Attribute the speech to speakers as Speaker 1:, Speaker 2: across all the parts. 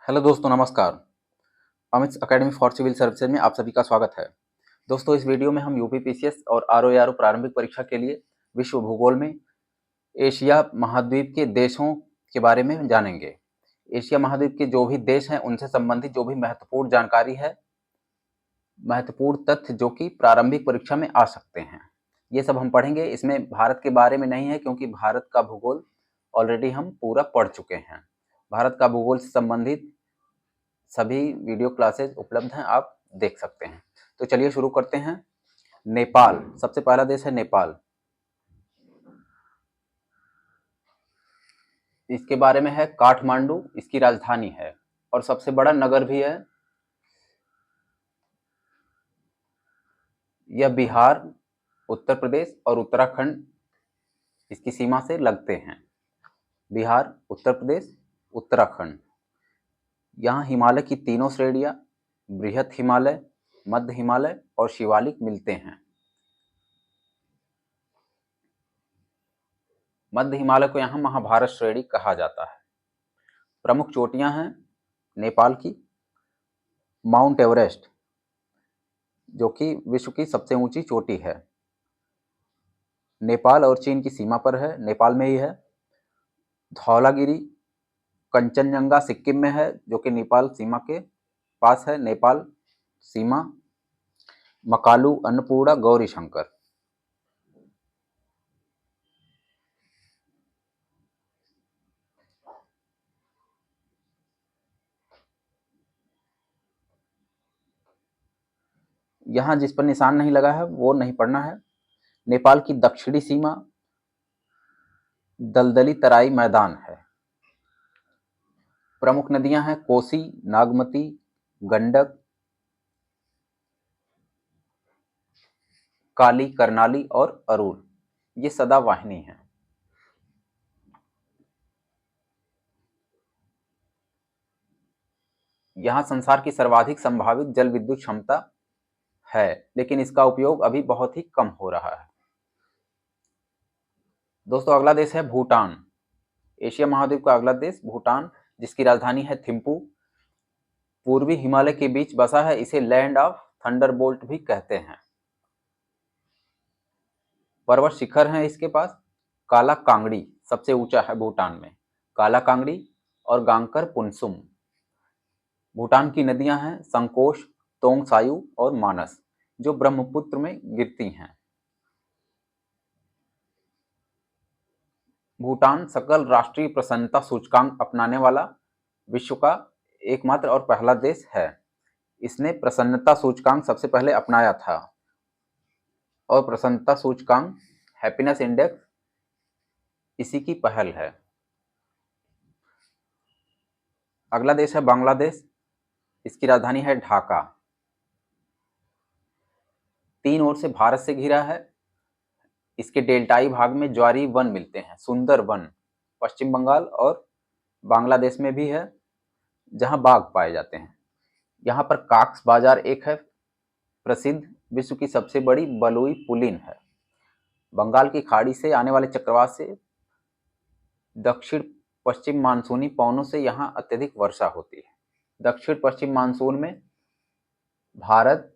Speaker 1: Hello दोस्तों, नमस्कार। Amit academy for civil services में आप सभी का स्वागत है। दोस्तों, इस वीडियो में हम यूपी पीसीएस और आरओ प्रारंभिक परीक्षा के लिए विश्व भूगोल में एशिया महाद्वीप के देशों के बारे में जानेंगे। एशिया महाद्वीप के जो भी देश हैं उनसे संबंधित जो भी महत्वपूर्ण जानकारी है, महत्वपूर्ण तथ्य जो कि प्रारंभिक परीक्षा में आ सकते हैं, ये सब हम पढ़ेंगे। इसमें भारत के बारे में नहीं है क्योंकि भारत का भूगोल ऑलरेडी हम पूरा पढ़ चुके हैं। भारत का भूगोल से संबंधित सभी वीडियो क्लासेज उपलब्ध हैं, आप देख सकते हैं। तो चलिए शुरू करते हैं। नेपाल सबसे पहला देश है। नेपाल, इसके बारे में है काठमांडू, इसकी राजधानी है और सबसे बड़ा नगर भी है। यह बिहार, उत्तर प्रदेश और उत्तराखंड इसकी सीमा से लगते हैं। बिहार, उत्तर प्रदेश, उत्तराखंड। यहाँ हिमालय की तीनों श्रेणियां, बृहत हिमालय, मध्य हिमालय और शिवालिक मिलते हैं। मध्य हिमालय को यहाँ महाभारत श्रेणी कहा जाता है। प्रमुख चोटियां हैं नेपाल की। माउंट एवरेस्ट, जो कि विश्व की सबसे ऊंची चोटी है, नेपाल और चीन की सीमा पर है, नेपाल में ही है। धौलागिरी, कंचनजंगा सिक्किम में है, जो कि नेपाल सीमा के पास है, नेपाल सीमा। मकालू, अन्नपूर्णा, गौरी शंकर। यहाँ जिस पर निशान नहीं लगा है वो नहीं पढ़ना है। नेपाल की दक्षिणी सीमा दलदली तराई मैदान है। प्रमुख नदियां हैं कोसी, नागमती, गंडक, काली, करनाली और अरुण। ये सदावाहिनी है। यहाँ संसार की सर्वाधिक संभावित जल विद्युत क्षमता है, लेकिन इसका उपयोग अभी बहुत ही कम हो रहा है। दोस्तों, अगला देश है भूटान। एशिया महाद्वीप का अगला देश भूटान, जिसकी राजधानी है थिम्पू। पूर्वी हिमालय के बीच बसा है, इसे लैंड ऑफ थंडरबोल्ट भी कहते हैं। पर्वत शिखर हैं इसके पास। काला कांगड़ी सबसे ऊंचा है भूटान में, काला कांगड़ी और गांगकर पुनसुम। भूटान की नदियां हैं संकोश, तोंगसायु और मानस, जो ब्रह्मपुत्र में गिरती हैं। भूटान सकल राष्ट्रीय प्रसन्नता सूचकांक अपनाने वाला विश्व का एकमात्र और पहला देश है। इसने प्रसन्नता सूचकांक सबसे पहले अपनाया था और प्रसन्नता सूचकांक, हैप्पीनेस इंडेक्स, इसी की पहल है। अगला देश है बांग्लादेश, इसकी राजधानी है ढाका। तीन ओर से भारत से घिरा है। इसके डेल्टाई भाग में ज्वारी वन मिलते हैं, सुंदर वन। पश्चिम बंगाल और बांग्लादेश में भी है, जहां बाघ पाए जाते हैं। यहाँ पर काक्स बाजार एक है प्रसिद्ध, विश्व की सबसे बड़ी बलुई पुलिन है। बंगाल की खाड़ी से आने वाले चक्रवात से दक्षिण पश्चिम मानसूनी पवनों से यहाँ अत्यधिक वर्षा होती है। दक्षिण पश्चिम मानसून में भारत,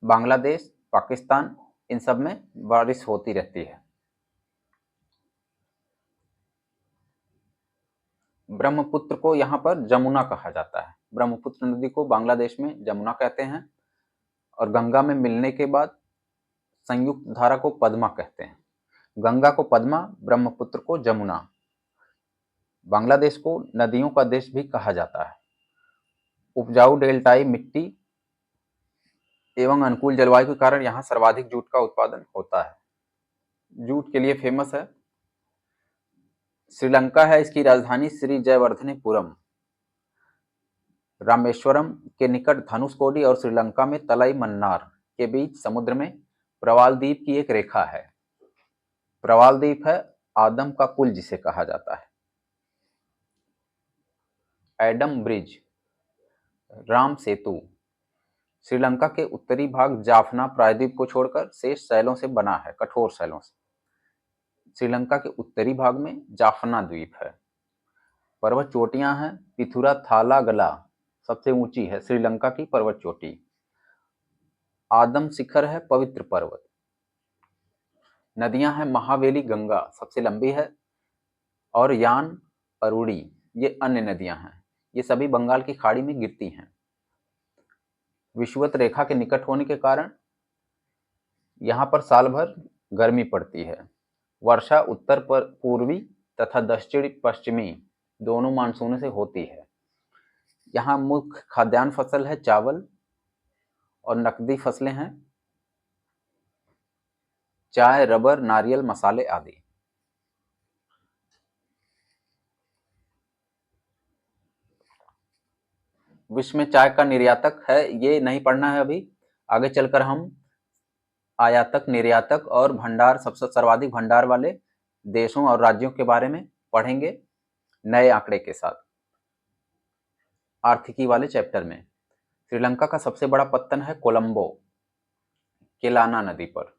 Speaker 1: बांग्लादेश, पाकिस्तान, इन सब में बारिश होती रहती है। ब्रह्मपुत्र को यहाँ पर जमुना कहा जाता है। ब्रह्मपुत्र नदी को बांग्लादेश में जमुना कहते हैं और गंगा में मिलने के बाद संयुक्त धारा को पद्मा कहते हैं। गंगा को पद्मा, ब्रह्मपुत्र को जमुना। बांग्लादेश को नदियों का देश भी कहा जाता है। उपजाऊ डेल्टाई मिट्टी एवं अनुकूल जलवायु के कारण यहाँ सर्वाधिक जूट का उत्पादन होता है। जूट के लिए फेमस है। श्रीलंका है, इसकी राजधानी श्री जयवर्धनेपुरम। रामेश्वरम के निकट धनुषकोडी और श्रीलंका में तलाई मन्नार के बीच समुद्र में प्रवाल द्वीप की एक रेखा है। प्रवाल द्वीप है आदम का कुल जिसे कहा जाता है। Adam bridge, Ram Setu. श्रीलंका के उत्तरी भाग जाफना प्रायद्वीप को छोड़कर शेष शैलों से बना है, कठोर शैलों से। श्रीलंका के उत्तरी भाग में जाफना द्वीप है। पर्वत चोटियां हैं, पिथुरा थालागला सबसे ऊंची है, श्रीलंका की पर्वत चोटी। आदम शिखर है पवित्र पर्वत। नदियां हैं महावेली गंगा सबसे लंबी है, और यान अरुणी ये अन्य नदियां हैं। ये सभी बंगाल की खाड़ी में गिरती हैं। विषुवत रेखा के निकट होने के कारण यहाँ पर साल भर गर्मी पड़ती है। वर्षा उत्तर पर पूर्वी तथा दक्षिण पश्चिमी दोनों मानसूनों से होती है। यहाँ मुख्य खाद्यान्न फसल है चावल, और नकदी फसलें हैं चाय, रबर, नारियल, मसाले आदि। विश्व में चाय का निर्यातक है, ये नहीं पढ़ना है अभी, आगे चलकर हम आयातक, निर्यातक और भंडार, सबसे सर्वाधिक भंडार वाले देशों और राज्यों के बारे में पढ़ेंगे नए आंकड़े के साथ आर्थिकी वाले चैप्टर में। श्रीलंका का सबसे बड़ा पत्तन है कोलंबो, केलाना नदी पर।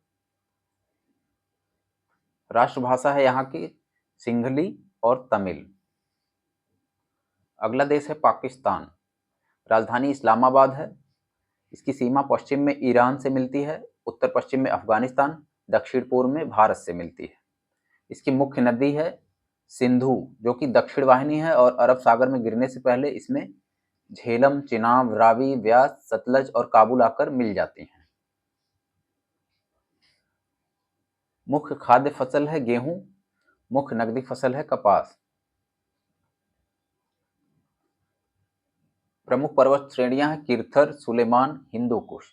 Speaker 1: राष्ट्रभाषा है यहाँ की सिंहली और तमिल। अगला देश है पाकिस्तान। राजधानी इस्लामाबाद है। इसकी सीमा पश्चिम में ईरान से मिलती है, उत्तर पश्चिम में अफगानिस्तान, दक्षिण पूर्व में भारत से मिलती है। इसकी मुख्य नदी है सिंधु, जो कि दक्षिण वाहिनी है, और अरब सागर में गिरने से पहले इसमें झेलम, चिनाब, रावी, व्यास, सतलज और काबुल आकर मिल जाती हैं। मुख्य खाद्य फसल है गेहूं, मुख्य नकदी फसल है कपास। प्रमुख पर्वत श्रेणियां हैं किरथर, सुलेमान, हिंदू कुश।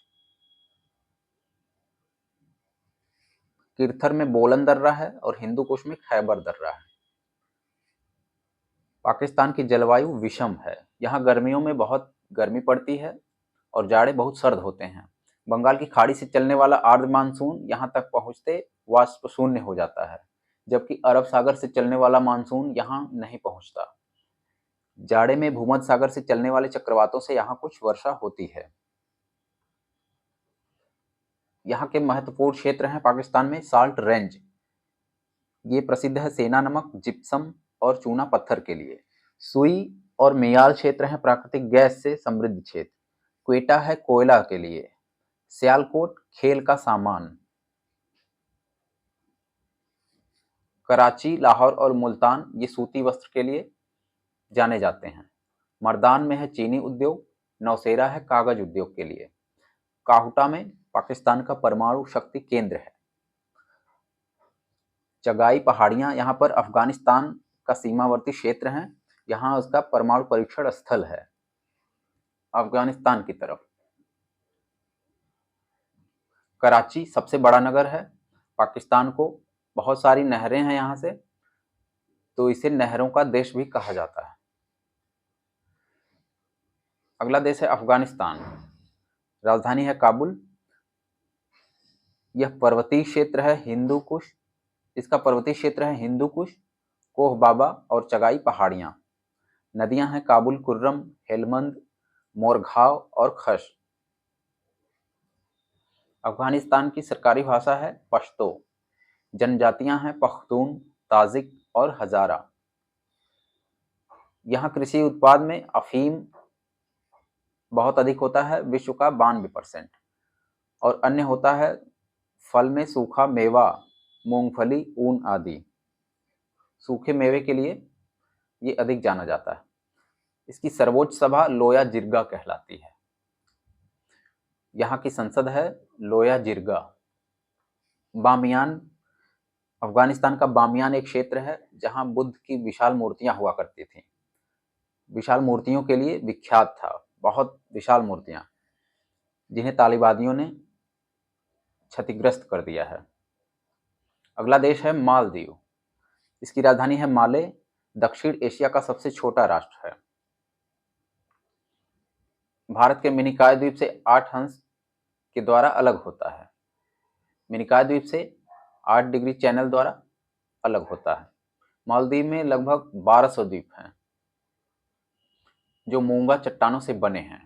Speaker 1: किरथर में बोलन दर्रा है और हिंदू कुश में खैबर दर्रा है। पाकिस्तान की जलवायु विषम है। यहाँ गर्मियों में बहुत गर्मी पड़ती है और जाड़े बहुत सर्द होते हैं। बंगाल की खाड़ी से चलने वाला आर्द्र मानसून यहाँ तक पहुँचते वाष्प शून्य हो जाता है, जबकि अरब सागर से चलने वाला मानसून यहाँ नहीं पहुँचता। जाड़े में भूमध्य सागर से चलने वाले चक्रवातों से यहाँ कुछ वर्षा होती है। यहाँ के महत्वपूर्ण क्षेत्र हैं पाकिस्तान में साल्ट रेंज, ये प्रसिद्ध है सेना नमक, जिप्सम और चूना पत्थर के लिए। सुई और मियाल क्षेत्र है प्राकृतिक गैस से समृद्ध क्षेत्र। क्वेटा है कोयला के लिए। सियालकोट खेल का सामान। कराची, लाहौर और मुल्तान ये सूती वस्त्र के लिए जाने जाते हैं। मर्दान में है चीनी उद्योग। नौशेरा है कागज उद्योग के लिए। काहुटा में पाकिस्तान का परमाणु शक्ति केंद्र है। चगाई पहाड़ियां यहाँ पर अफगानिस्तान का सीमावर्ती क्षेत्र है, यहाँ उसका परमाणु परीक्षण स्थल है अफगानिस्तान की तरफ। कराची सबसे बड़ा नगर है पाकिस्तान को, बहुत सारी नहरें हैं यहाँ से, तो इसे नहरों का देश भी कहा जाता है। अगला देश है अफगानिस्तान। राजधानी है काबुल। यह पर्वतीय क्षेत्र है हिंदू कुश। इसका पर्वतीय क्षेत्र है हिंदू कुश, कोह बाबा और चगाई पहाड़ियां। नदियां हैं काबुल कुर्रम, हेलमंद, मोरघाव और खश। अफगानिस्तान की सरकारी भाषा है पश्तो। जनजातियां हैं पख्तून, ताजिक और हजारा। यहाँ कृषि उत्पाद में अफीम बहुत अधिक होता है, विश्व का 92%, और अन्य होता है फल में सूखा मेवा, मूंगफली, ऊन आदि। सूखे मेवे के लिए ये अधिक जाना जाता है। इसकी सर्वोच्च सभा लोया जिरगा कहलाती है। यहाँ की संसद है लोया जिरगा। बामियान, अफगानिस्तान का बामियान एक क्षेत्र है जहाँ बुद्ध की विशाल मूर्तियां हुआ करती थीं। विशाल मूर्तियों के लिए विख्यात था, बहुत विशाल मूर्तियां, जिन्हें तालिबानियों ने क्षतिग्रस्त कर दिया है। अगला देश है मालदीव। इसकी राजधानी है माले। दक्षिण एशिया का सबसे छोटा राष्ट्र है। भारत के मिनिकॉय द्वीप से 8 अंश के द्वारा अलग होता है। मिनिकॉय द्वीप से 8 डिग्री चैनल द्वारा अलग होता है। मालदीव में लगभग 1200 द्वीप हैं जो मूंगा चट्टानों से बने हैं।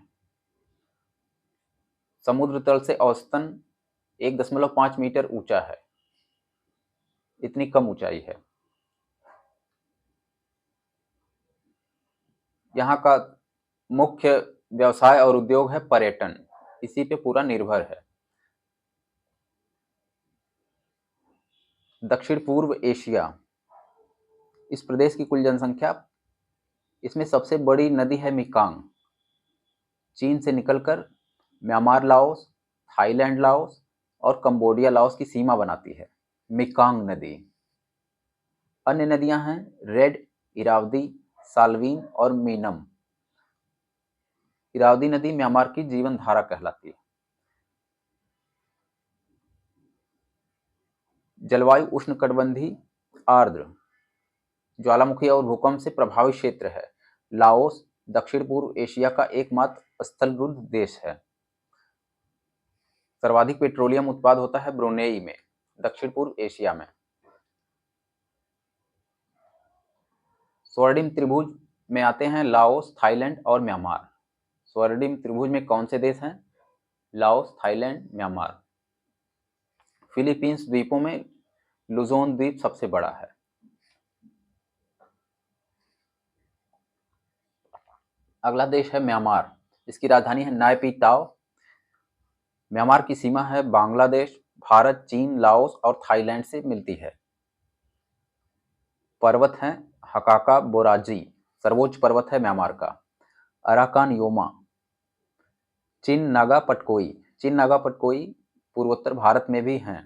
Speaker 1: समुद्र तल से औसतन 1.5 मीटर ऊंचा है, इतनी कम ऊंचाई है। यहाँ का मुख्य व्यवसाय और उद्योग है पर्यटन, इसी पे पूरा निर्भर है। दक्षिण पूर्व एशिया, इस प्रदेश की कुल जनसंख्या, इसमें सबसे बड़ी नदी है मेकंग, चीन से निकलकर म्यांमार लाओस, थाईलैंड लाओस और कंबोडिया लाओस की सीमा बनाती है मेकंग नदी। अन्य नदियां हैं रेड, इरावदी, साल्वीन और मीनम। इरावदी नदी म्यांमार की जीवन धारा कहलाती है। जलवायु उष्णकटिबंधीय आर्द्र, ज्वालामुखी और भूकंप से प्रभावित क्षेत्र है। लाओस दक्षिण पूर्व एशिया का एकमात्र स्थलरुद्ध देश है। सर्वाधिक पेट्रोलियम उत्पाद होता है ब्रुनेई में, दक्षिण पूर्व एशिया में। स्वर्णिम त्रिभुज में आते हैं लाओस, थाईलैंड और म्यांमार। स्वर्णिम त्रिभुज में कौन से देश हैं? Laos, Thailand, Myanmar. फिलीपींस द्वीपों में लुजोन द्वीप सबसे बड़ा है। अगला देश है म्यांमार, इसकी राजधानी है नायपी ताओ। म्यांमार की सीमा है बांग्लादेश, भारत, चीन, लाओस और थाईलैंड से मिलती है। पर्वत हैं हकाका बोराजी, सर्वोच्च पर्वत है म्यांमार का। अराकान योमा, चिन नागा पटकोई, चिन नागा पटकोई पूर्वोत्तर भारत में भी हैं।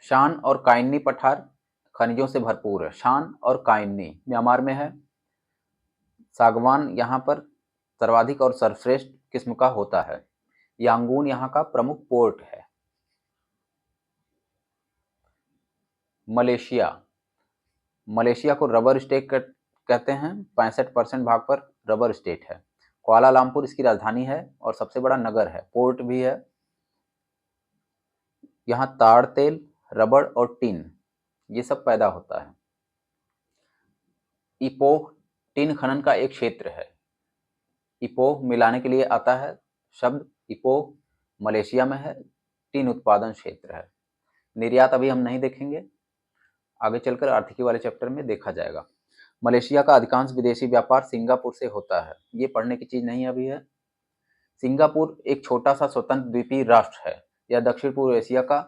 Speaker 1: शान और काइन्नी पठार खनिजों से भरपूर है। शान और काइन्नी म्यांमार में है। सागवान यहाँ पर सर्वाधिक और सर्वश्रेष्ठ किस्म का होता है। यांगून यहाँ का प्रमुख पोर्ट है। मलेशिया, मलेशिया को रबर स्टेट कहते हैं। 65% भाग पर रबर स्टेट है। कुआलालंपुर इसकी राजधानी है और सबसे बड़ा नगर है, पोर्ट भी है। यहाँ ताड़ तेल, रबड़ और टिन ये सब पैदा होता है। इपोह टिन खनन का एक क्षेत्र है। इपोह मिलाने के लिए आता है शब्द। इपोह मलेशिया में है, टिन उत्पादन क्षेत्र है। निर्यात अभी हम नहीं देखेंगे, आगे चलकर आर्थिकी वाले चैप्टर में देखा जाएगा। मलेशिया का अधिकांश विदेशी व्यापार सिंगापुर से होता है। ये पढ़ने की चीज नहीं अभी है। सिंगापुर एक छोटा सा स्वतंत्र द्वीपीय राष्ट्र है। यह दक्षिण पूर्व एशिया का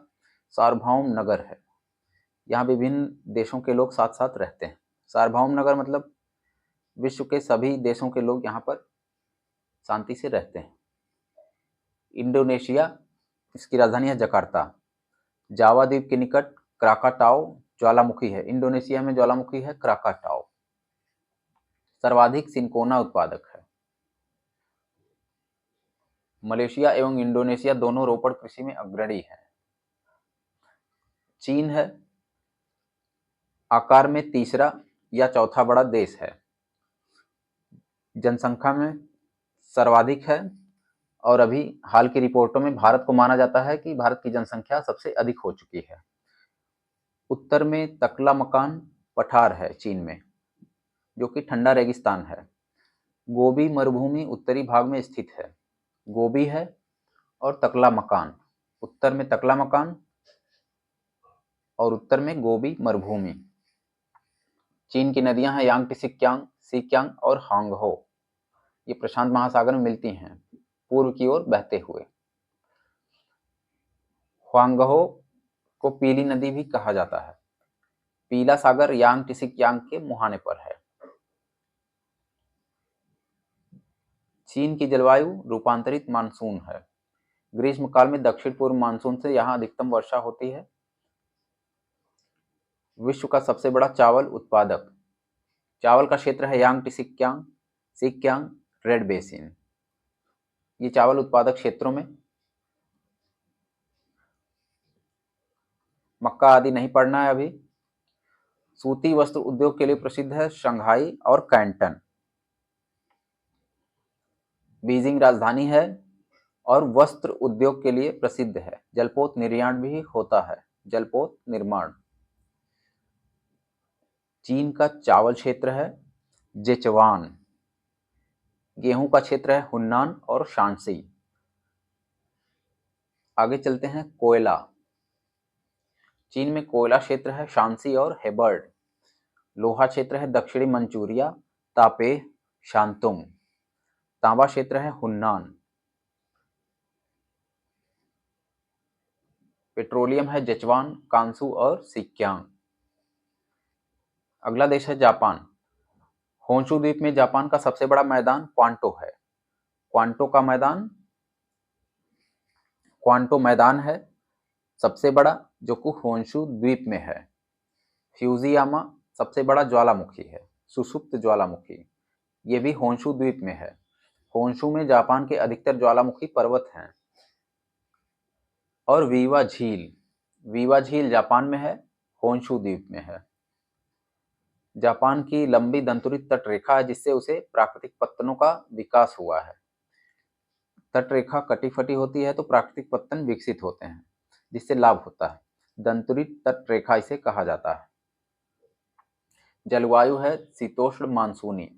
Speaker 1: सार्वभौम नगर है। यहाँ विभिन्न देशों के लोग साथ साथ रहते हैं। सार्वभौम नगर मतलब विश्व के सभी देशों के लोग यहाँ पर शांति से रहते हैं। इंडोनेशिया, इसकी राजधानी है जकार्ता। जावा द्वीप के निकट क्राकाटाओ ज्वालामुखी है। इंडोनेशिया में ज्वालामुखी है क्राकाटाओ। सर्वाधिक सिनकोना उत्पादक है। मलेशिया एवं इंडोनेशिया दोनों रोपड़ कृषि में अग्रणी है। चीन है, आकार में तीसरा या चौथा बड़ा देश है। जनसंख्या में सर्वाधिक है और अभी हाल की रिपोर्टों में भारत को माना जाता है कि भारत की जनसंख्या सबसे अधिक हो चुकी है। उत्तर में तकलामकान पठार है चीन में, जो कि ठंडा रेगिस्तान है। गोबी मरुभूमि उत्तरी भाग में स्थित है। गोबी है और तकलामकान, उत्तर में तकलामकान और उत्तर में गोबी मरुभूमि। चीन की नदियां हैं यांगत्से, सिक्यांग और हांगहो। ये प्रशांत महासागर में मिलती हैं, पूर्व की ओर बहते हुए। ह्वांगहो को पीली नदी भी कहा जाता है। पीला सागर यांगत्से के मुहाने पर है। चीन की जलवायु रूपांतरित मानसून है। ग्रीष्मकाल में दक्षिण पूर्व मानसून से यहाँ अधिकतम वर्षा होती है। विश्व का सबसे बड़ा चावल उत्पादक, चावल का क्षेत्र है यांगत्से, सिक्यांग, रेड बेसिन। ये चावल उत्पादक क्षेत्रों में मक्का आदि नहीं पड़ना है अभी। सूती वस्त्र उद्योग के लिए प्रसिद्ध है शंघाई और कैंटन। बीजिंग राजधानी है और वस्त्र उद्योग के लिए प्रसिद्ध है। जलपोत निर्यात भी होता है, जलपोत निर्माण। चीन का चावल क्षेत्र है जेचवान। गेहूं का क्षेत्र है हुन्नान और शांसी। आगे चलते हैं कोयला। चीन में कोयला क्षेत्र है शांसी और हेबर्ड। लोहा क्षेत्र है दक्षिणी मंचूरिया, तापे, शांतुम। तांबा क्षेत्र है हुन्नान। पेट्रोलियम है जचवान, कांसू और सिक्यांग। अगला देश है जापान। होंशु द्वीप में जापान का सबसे बड़ा मैदान क्वांटो है। क्वांटो मैदान है सबसे बड़ा, जो कि होंशु द्वीप में है। फ्यूजियामा सबसे बड़ा ज्वालामुखी है, सुषुप्त ज्वालामुखी, ये भी होंशु द्वीप में है। होंशु में जापान के अधिकतर ज्वालामुखी पर्वत हैं। और वीवा झील जापान में है, होंशु द्वीप में है। जापान की लंबी दंतुरित तटरेखा है, जिससे उसे प्राकृतिक पत्तनों का विकास हुआ है। तटरेखा कटी फटी होती है तो प्राकृतिक पत्तन विकसित होते हैं, जिससे लाभ होता है। दंतुरित तटरेखा इसे कहा जाता है। जलवायु है शीतोष्ण मानसूनी।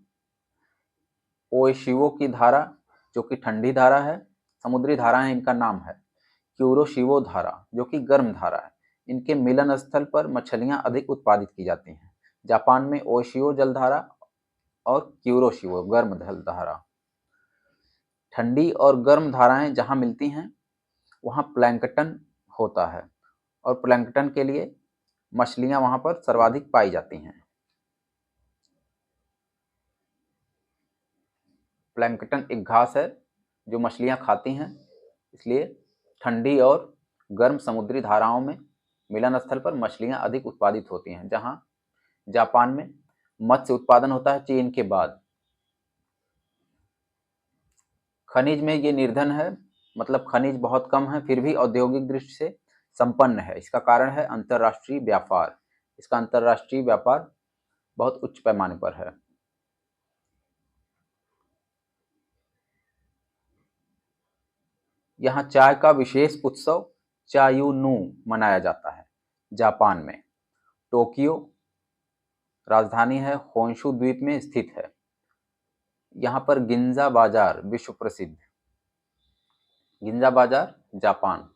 Speaker 1: ओएशिवो की धारा, जो कि ठंडी धारा है, समुद्री धाराएं इनका नाम है। क्यूरोशिवो धारा, जो कि गर्म धारा है। इनके मिलन स्थल पर मछलियां अधिक उत्पादित की जाती हैं। जापान में ओशियो जलधारा और क्यूरोशिवो गर्म जलधारा। ठंडी और गर्म धाराएं जहां मिलती हैं वहां प्लैंकटन होता है, और प्लैंकटन के लिए मछलियां वहां पर सर्वाधिक पाई जाती हैं। प्लैंकटन एक घास है जो मछलियां खाती हैं, इसलिए ठंडी और गर्म समुद्री धाराओं में मिलन स्थल पर मछलियां अधिक उत्पादित होती हैं, जहां जापान में मत्स्य उत्पादन होता है चीन के बाद। खनिज में ये निर्धन है, मतलब खनिज बहुत कम है, फिर भी औद्योगिक दृष्टि से संपन्न है। इसका कारण है अंतर्राष्ट्रीय व्यापार। इसका अंतर्राष्ट्रीय व्यापार बहुत उच्च पैमाने पर है। यहाँ चाय का विशेष उत्सव चायुनु मनाया जाता है जापान में। टोक्यो राजधानी है, होंशु द्वीप में स्थित है। यहाँ पर गिंजा बाजार विश्व प्रसिद्ध। गिंजा बाजार जापान।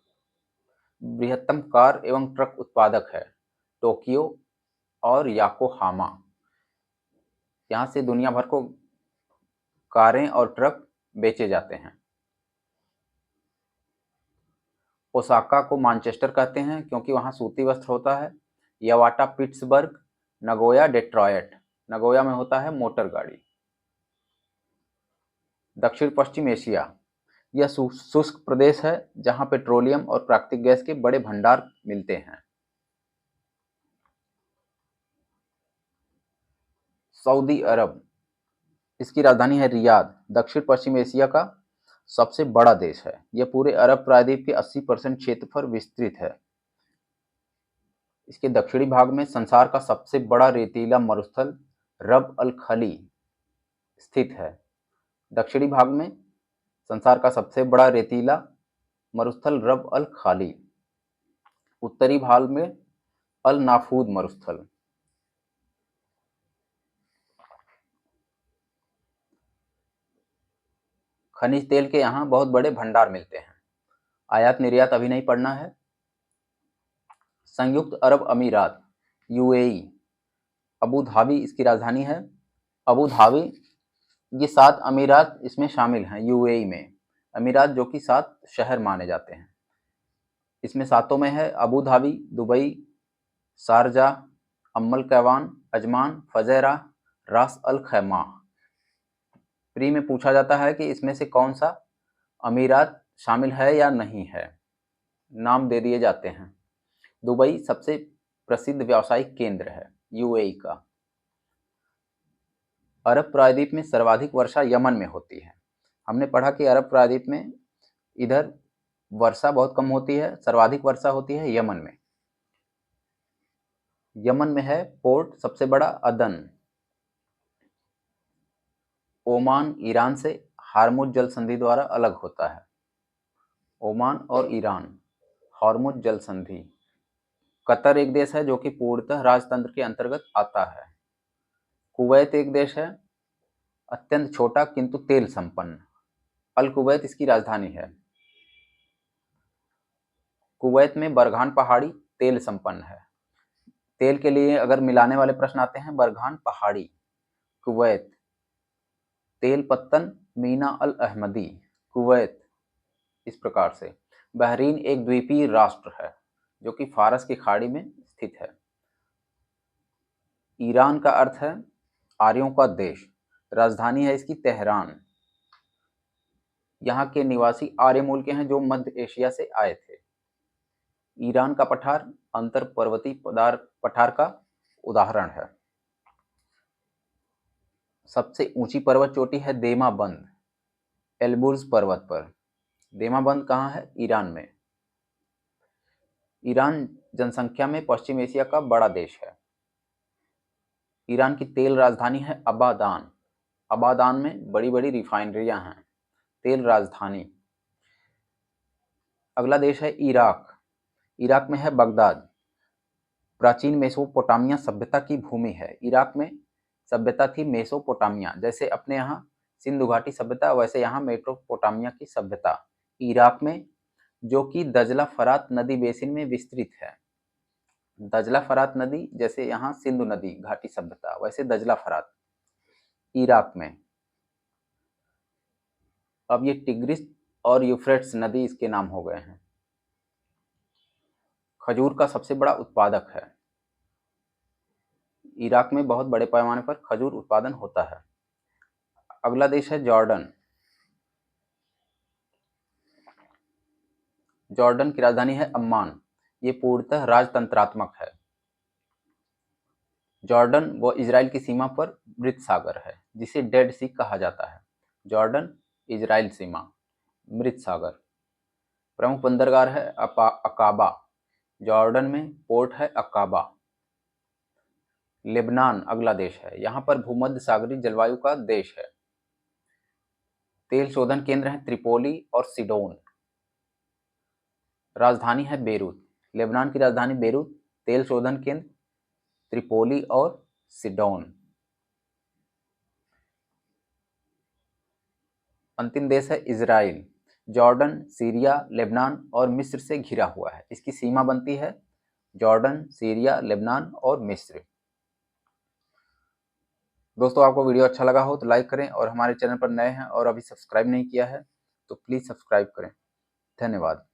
Speaker 1: बृहत्तम कार एवं ट्रक उत्पादक है टोक्यो और याकोहामा। यहाँ से दुनिया भर को कारें और ट्रक बेचे जाते हैं। ओसाका को मैनचेस्टर कहते हैं क्योंकि वहाँ सूती वस्त्र होता है। यवाटा पिट्सबर्ग, नगोया डेट्रॉयट। नगोया में होता है मोटर गाड़ी। दक्षिण पश्चिम एशिया, यह शुष्क प्रदेश है जहाँ पेट्रोलियम और प्राकृतिक गैस के बड़े भंडार मिलते हैं। सऊदी अरब, इसकी राजधानी है रियाद। दक्षिण पश्चिम एशिया का सबसे बड़ा देश है। यह पूरे अरब प्रायद्वीप के 80% क्षेत्र पर विस्तृत है। इसके दक्षिणी भाग में संसार का सबसे बड़ा रेतीला मरुस्थल रब अल खली स्थित है। दक्षिणी भाग में संसार का सबसे बड़ा रेतीला मरुस्थल रब अल खाली। उत्तरी भाग में अल नाफूद मरुस्थल। खनिज तेल के यहाँ बहुत बड़े भंडार मिलते हैं। आयात निर्यात अभी नहीं पढ़ना है। संयुक्त अरब अमीरात यूएई, अबू धाबी इसकी राजधानी है। अबू धाबी, ये 7 अमीरात इसमें शामिल हैं यूएई में। अमीरात जो कि 7 शहर माने जाते हैं। इसमें 7 में है Abu Dhabi, Dubai, Sharjah, Umm al Quwain, Ajman, Fujairah, Ras al खैमा। प्री में पूछा जाता है कि इसमें से कौन सा अमीरात शामिल है या नहीं है, नाम दे दिए जाते हैं। दुबई सबसे प्रसिद्ध व्यावसायिक केंद्र है यूएई का। अरब प्रायद्वीप में सर्वाधिक वर्षा यमन में होती है। हमने पढ़ा कि अरब प्रायद्वीप में इधर वर्षा बहुत कम होती है, सर्वाधिक वर्षा होती है यमन में। यमन में है पोर्ट सबसे बड़ा अदन। ओमान ईरान से हार्मुज जल संधि द्वारा अलग होता है। ओमान और ईरान, हार्मुज जल संधि। कतर एक देश है जो कि पूर्णतः राजतंत्र के अंतर्गत आता है। कुवैत एक देश है, अत्यंत छोटा किंतु तेल संपन्न। अल कुवैत इसकी राजधानी है। कुवैत में बरगान पहाड़ी तेल संपन्न है। तेल के लिए अगर मिलाने वाले प्रश्न आते हैं, बरघान पहाड़ी, कुवैत, तेल पत्तन, मीना अल अहमदी, कुवैत, इस प्रकार से। बहरीन एक द्वीपीय राष्ट्र है जो कि फारस की खाड़ी में स्थित है। ईरान का अर्थ है आर्यों का देश, राजधानी है इसकी तेहरान। यहाँ के निवासी आर्य मूल के हैं जो मध्य एशिया से आए थे। ईरान का पठार अंतर पर्वतीय पठार का उदाहरण है। सबसे ऊंची पर्वत चोटी है देमाबंद, एल्बुर्ज पर्वत पर। देमाबंद कहाँ है? ईरान में। ईरान जनसंख्या में पश्चिम एशिया का बड़ा देश है। ईरान की तेल राजधानी है अबादान। अबादान में बड़ी बड़ी रिफाइनरियां हैं। तेल राजधानी। अगला देश है इराक। इराक में है बगदाद। प्राचीन मेसोपोटामिया सभ्यता की भूमि है। इराक में सभ्यता थी मेसोपोटामिया, जैसे अपने यहाँ सिंधु घाटी सभ्यता, वैसे यहाँ मेसोपोटामिया की सभ्यता इराक में, जो कि दजला फरात नदी बेसिन में विस्तृत है। दजला फरात नदी, जैसे यहाँ सिंधु नदी घाटी सभ्यता, वैसे दजला फरात इराक में। अब ये टिग्रिस और यूफ्रेट्स नदी इसके नाम हो गए हैं। खजूर का सबसे बड़ा उत्पादक है। इराक में बहुत बड़े पैमाने पर खजूर उत्पादन होता है। अगला देश है जॉर्डन। जॉर्डन की राजधानी है अम्मान। ये पूर्णतः राजतंत्रात्मक है। जॉर्डन व इजराइल की सीमा पर मृत सागर है, जिसे डेड सी कहा जाता है। जॉर्डन इजराइल सीमा, मृत सागर। प्रमुख बंदरगाह है अकाबा। जॉर्डन में पोर्ट है अकाबा। लेबनान अगला देश है। यहाँ पर भूमध्य सागरीय जलवायु का देश है। तेल शोधन केंद्र है त्रिपोली और सिडोन। राजधानी है बेरूत। लेबनान की राजधानी बेरूत, तेल शोधन केंद्र त्रिपोली और सिडोन। अंतिम देश है इजराइल। जॉर्डन, सीरिया, लेबनान और मिस्र से घिरा हुआ है। इसकी सीमा बनती है जॉर्डन, सीरिया, लेबनान और मिस्र। दोस्तों, आपको वीडियो अच्छा लगा हो तो लाइक करें, और हमारे चैनल पर नए हैं और अभी सब्सक्राइब नहीं किया है तो प्लीज़ सब्सक्राइब करें। धन्यवाद।